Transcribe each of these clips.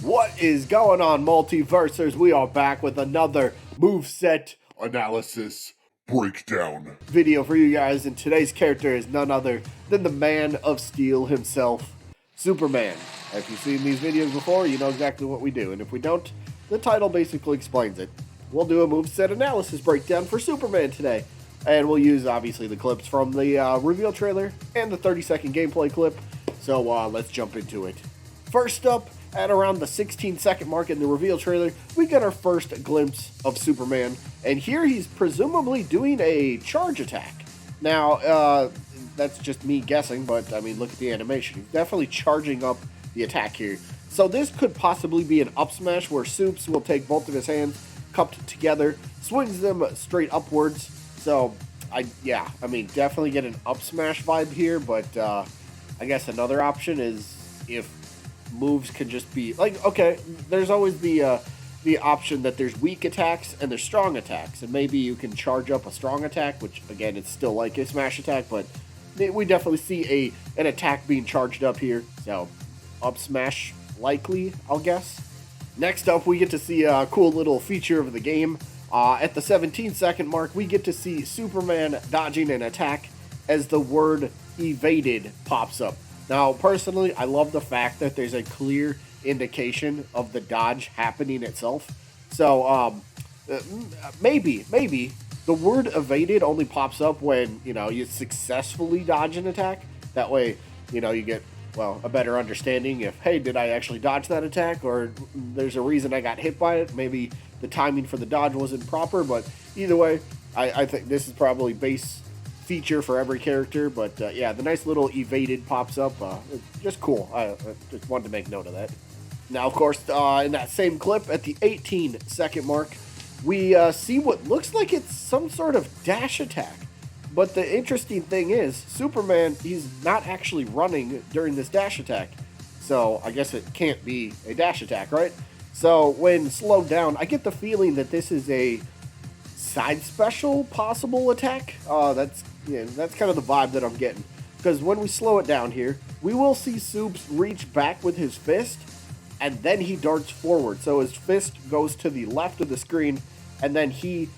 What is going on, Multiversers? We are back with another Moveset Analysis breakdown. video for you guys, and today's character is none other than the Man of Steel himself, Superman. If you've seen these videos before, you know exactly what we do, and if we don't, the title basically explains it. We'll do a Moveset analysis breakdown for Superman today, and we'll use, obviously, the clips from the reveal trailer and the 30-second gameplay clip, so let's jump into it. First up, at around the 16-second mark in the reveal trailer, we get our first glimpse of Superman, and here he's presumably doing a charge attack. Now, that's just me guessing, but I mean, look at the animation. He's definitely charging up the attack here. So this could possibly be an up smash where Supes will take both of his hands, cupped together, swings them straight upwards. So, I mean, definitely get an up smash vibe here, but I guess another option is if moves can just be like, okay, there's always the option that there's weak attacks and there's strong attacks, and maybe you can charge up a strong attack, which again, it's still like a smash attack, but we definitely see an attack being charged up here. So up smash likely, I'll guess. Next up, we get to see a cool little feature of the game. At the 17-second mark, we get to see Superman dodging an attack as the word evaded pops up. Now, personally, I love the fact that there's a clear indication of the dodge happening itself. So, maybe the word evaded only pops up when, you successfully dodge an attack. That way, you get, a better understanding if, hey, did I actually dodge that attack? Or there's a reason I got hit by it. Maybe the timing for the dodge wasn't proper. But either way, I think this is probably base feature for every character, but yeah, the nice little evaded pops up. Just cool. I just wanted to make note of that. Now, of course, in that same clip, at the 18-second mark, we see what looks like it's some sort of dash attack. But the interesting thing is, Superman, he's not actually running during this dash attack. So I guess it can't be a dash attack, right? So when slowed down, I get the feeling that this is a side special possible attack. That's kind of the vibe that I'm getting. Because when we slow it down here, we will see Supes reach back with his fist, and then he darts forward. So his fist goes to the left of the screen, and then he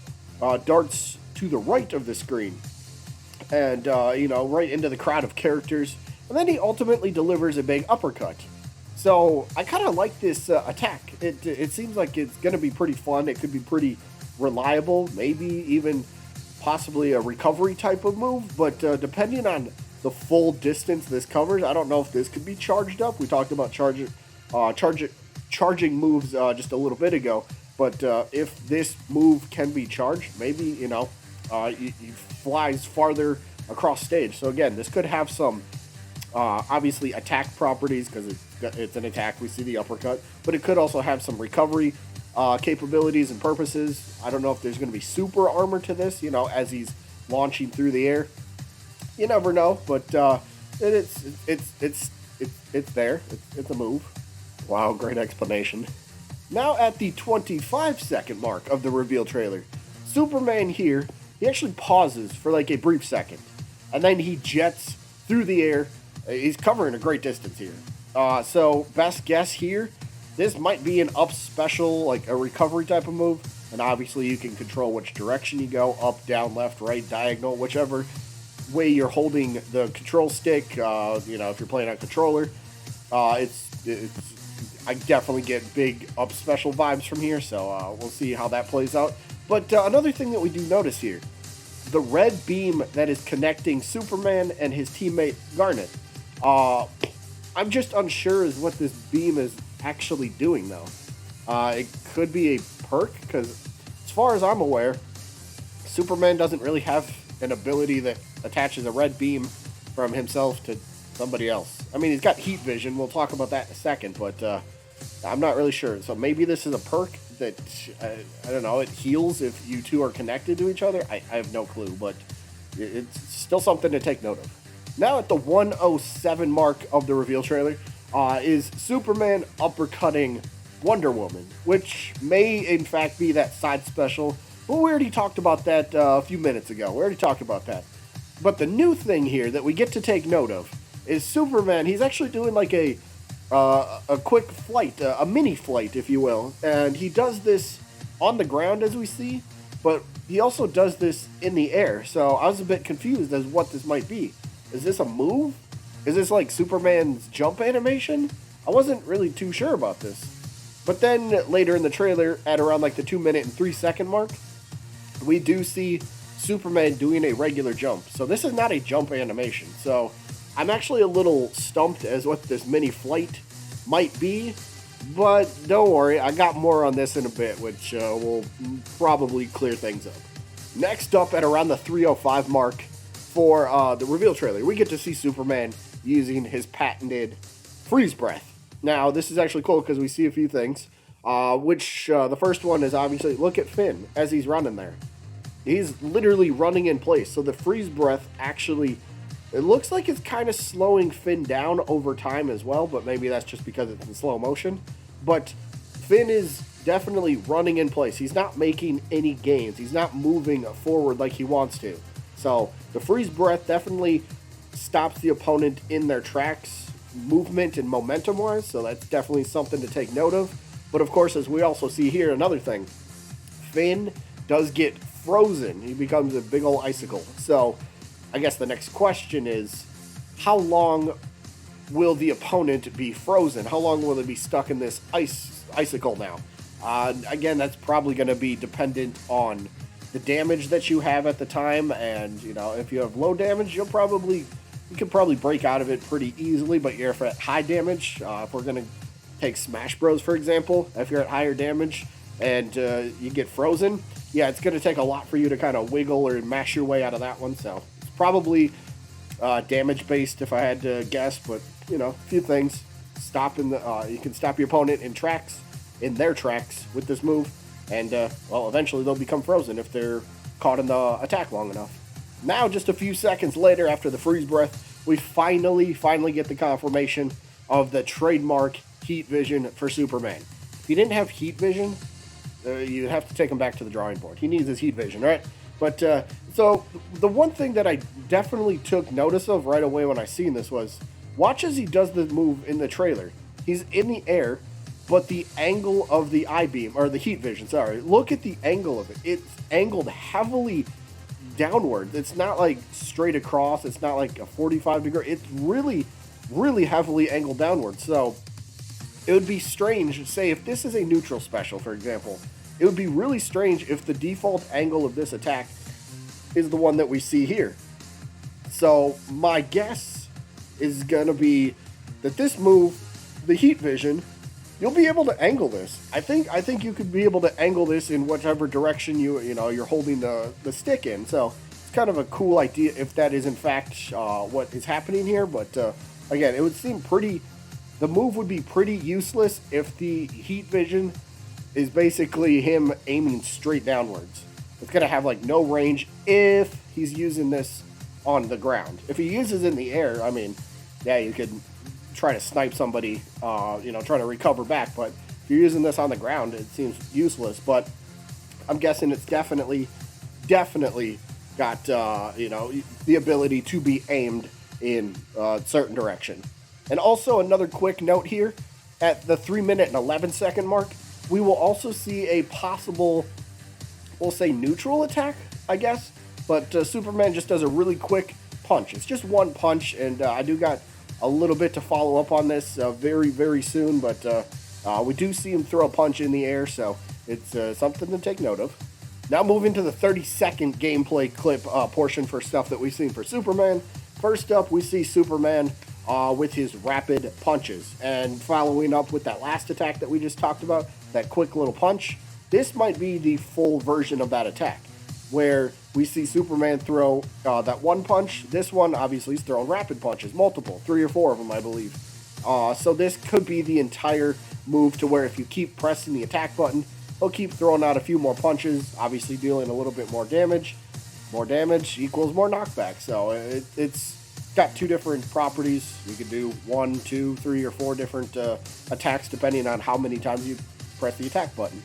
darts to the right of the screen. And, right into the crowd of characters. And then he ultimately delivers a big uppercut. So I kind of like this attack. It seems like it's going to be pretty fun. It could be pretty reliable, maybe even possibly a recovery type of move, but depending on the full distance this covers, I don't know if this could be charged up. We talked about charging moves just a little bit ago, but if this move can be charged, maybe he flies farther across stage. So again, this could have some obviously attack properties because it's an attack. We see the uppercut, but it could also have some recovery capabilities and purposes. I don't know if there's going to be super armor to this, as he's launching through the air. You never know, but it's there. It's a move. Wow, great explanation. Now at the 25-second mark of the reveal trailer, Superman here, he actually pauses for like a brief second, and then he jets through the air. He's covering a great distance here. So best guess here, this might be an up special, like a recovery type of move. And obviously you can control which direction you go, up, down, left, right, diagonal, whichever way you're holding the control stick. If you're playing on controller, I definitely get big up special vibes from here. So we'll see how that plays out. But another thing that we do notice here, the red beam that is connecting Superman and his teammate Garnet. I'm just unsure as what this beam is actually doing, though. It could be a perk, because as far as I'm aware, Superman doesn't really have an ability that attaches a red beam from himself to somebody else. I mean, he's got heat vision. We'll talk about that in a second, but I'm not really sure. So maybe this is a perk that, I don't know, it heals if you two are connected to each other. I have no clue, but it's still something to take note of. Now at the 107 mark of the reveal trailer is Superman uppercutting Wonder Woman, which may in fact be that side special, but we already talked about that a few minutes ago. We already talked about that. But the new thing here that we get to take note of is Superman. He's actually doing like a a quick flight, a mini flight, if you will. And he does this on the ground, as we see, but he also does this in the air. So I was a bit confused as what this might be. Is this a move? Is this like Superman's jump animation? I wasn't really too sure about this. But then later in the trailer, at around like the 2-minute and 3-second mark, we do see Superman doing a regular jump. So this is not a jump animation. So I'm actually a little stumped as what this mini flight might be. But don't worry, I got more on this in a bit, which will probably clear things up. Next up at around the 3:05 mark for the reveal trailer, we get to see Superman using his patented freeze breath. Now, this is actually cool because we see a few things, which the first one is obviously, look at Finn as he's running there. He's literally running in place, so the freeze breath actually, it looks like it's kind of slowing Finn down over time as well, but maybe that's just because it's in slow motion. But Finn is definitely running in place. He's not making any gains. He's not moving forward like he wants to. So the freeze breath definitely stops the opponent in their tracks, movement and momentum wise, so that's definitely something to take note of. But of course, as we also see here, another thing, Finn does get frozen. He becomes a big old icicle. So I guess the next question is, how long will the opponent be frozen? How long will they be stuck in this icicle now? Again, that's probably going to be dependent on the damage that you have at the time, and you know, if you have low damage, you can probably break out of it pretty easily. But if you're at high damage, if we're going to take Smash Bros for example, if you're at higher damage and you get frozen, yeah, it's going to take a lot for you to kind of wiggle or mash your way out of that one. So it's probably damage based if I had to guess, but you know, a few things. You can stop your opponent in their tracks with this move, and well, eventually they'll become frozen if they're caught in the attack long enough. Now, just a few seconds later, after the freeze breath, we finally get the confirmation of the trademark heat vision for Superman. If he didn't have heat vision, you'd have to take him back to the drawing board. He needs his heat vision, right? But so the one thing that I definitely took notice of right away when I seen this was, watch as he does the move in the trailer. He's in the air, but the angle of the I-beam, or the heat vision, sorry, look at the angle of it. It's angled heavily downward. It's not like straight across. It's not like a 45 degree. It's really, really heavily angled downward. So it would be strange, say if this is a neutral special, for example, it would be really strange if the default angle of this attack is the one that we see here. So my guess is going to be that this move, the heat vision, you'll be able to angle this. I think you could be able to angle this in whatever direction you're holding the stick in. So it's kind of a cool idea if that is in fact what is happening here. But again, it would seem the move would be pretty useless if the heat vision is basically him aiming straight downwards. It's going to have like no range if he's using this on the ground. If he uses it in the air, I mean, yeah, you could try to snipe somebody, try to recover back. But if you're using this on the ground, it seems useless. But I'm guessing it's definitely got, the ability to be aimed in a certain direction. And also another quick note here, at the 3-minute and 11-second mark, we will also see a possible, we'll say neutral attack, I guess. But Superman just does a really quick punch. It's just one punch, and I do got a little bit to follow up on this very, very soon. But we do see him throw a punch in the air, so it's something to take note of. Now moving to the 30-second gameplay clip portion for stuff that we've seen for Superman. First up, we see Superman with his rapid punches. And following up with that last attack that we just talked about, that quick little punch, this might be the full version of that attack, where we see Superman throw that one punch. This one, obviously, is throwing rapid punches, multiple, 3 or 4 of them, I believe. So this could be the entire move to where if you keep pressing the attack button, he'll keep throwing out a few more punches, obviously dealing a little bit more damage. More damage equals more knockback. So it's got 2 different properties. You could do 1, 2, 3, or 4 different attacks depending on how many times you press the attack button.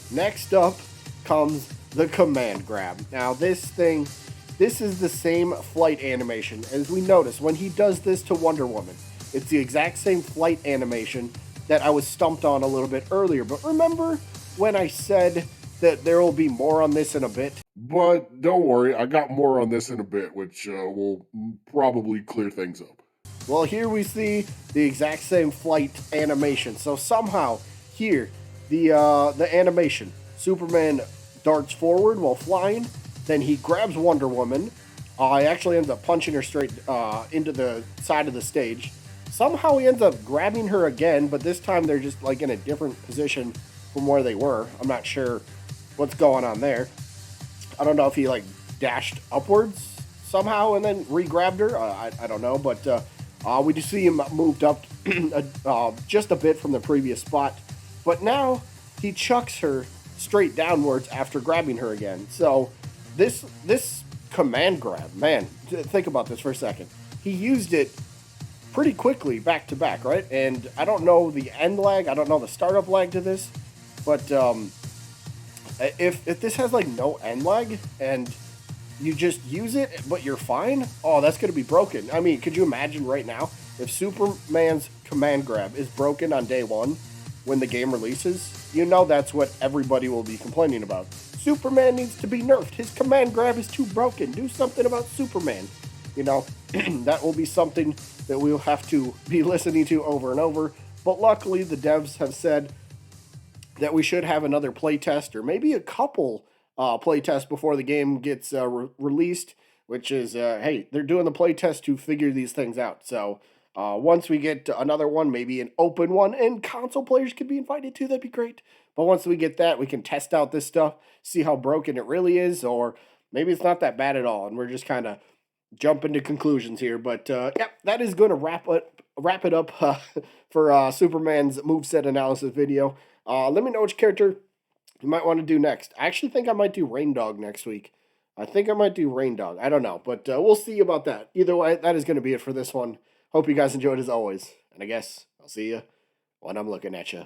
Next up comes the command grab. Now this is the same flight animation as we noticed when he does this to Wonder Woman. It's the exact same flight animation that I was stumped on a little bit earlier. But remember when I said that there will be more on this in a bit? But don't worry, I got more on this in a bit, which will probably clear things up. Well, here we see the exact same flight animation. So somehow here, the animation, Superman darts forward while flying, then he grabs Wonder Woman. He actually ends up punching her straight into the side of the stage. Somehow he ends up grabbing her again, but this time they're just like in a different position from where they were. I'm not sure what's going on there. I don't know if he like dashed upwards somehow and then re-grabbed her. I don't know, but we just see him moved up just a bit from the previous spot. But now he chucks her straight downwards after grabbing her again. So this command grab, man, think about this for a second. He used it pretty quickly back to back, right? And I don't know the end lag, I don't know the startup lag to this, but if this has like no end lag and you just use it but you're fine, oh, that's going to be broken. I mean, could you imagine right now if Superman's command grab is broken on day one when the game releases? You know that's what everybody will be complaining about. Superman needs to be nerfed. His command grab is too broken. Do something about Superman. You know, that will be something that we'll have to be listening to over and over. But luckily, the devs have said that we should have another playtest or maybe a couple playtests before the game gets released, which is, hey, they're doing the playtest to figure these things out. So once we get another one, maybe an open one, and console players could be invited too, that'd be great. But once we get that, we can test out this stuff, see how broken it really is, or maybe it's not that bad at all, and we're just kind of jumping to conclusions here. But yeah, that is going to wrap it up for Superman's moveset analysis video. Let me know which character you might want to do next. I actually think I might do Rain Dog next week. I think I might do Rain Dog. I don't know, but we'll see about that. Either way, that is going to be it for this one. Hope you guys enjoyed as always, and I guess I'll see you when I'm looking at you.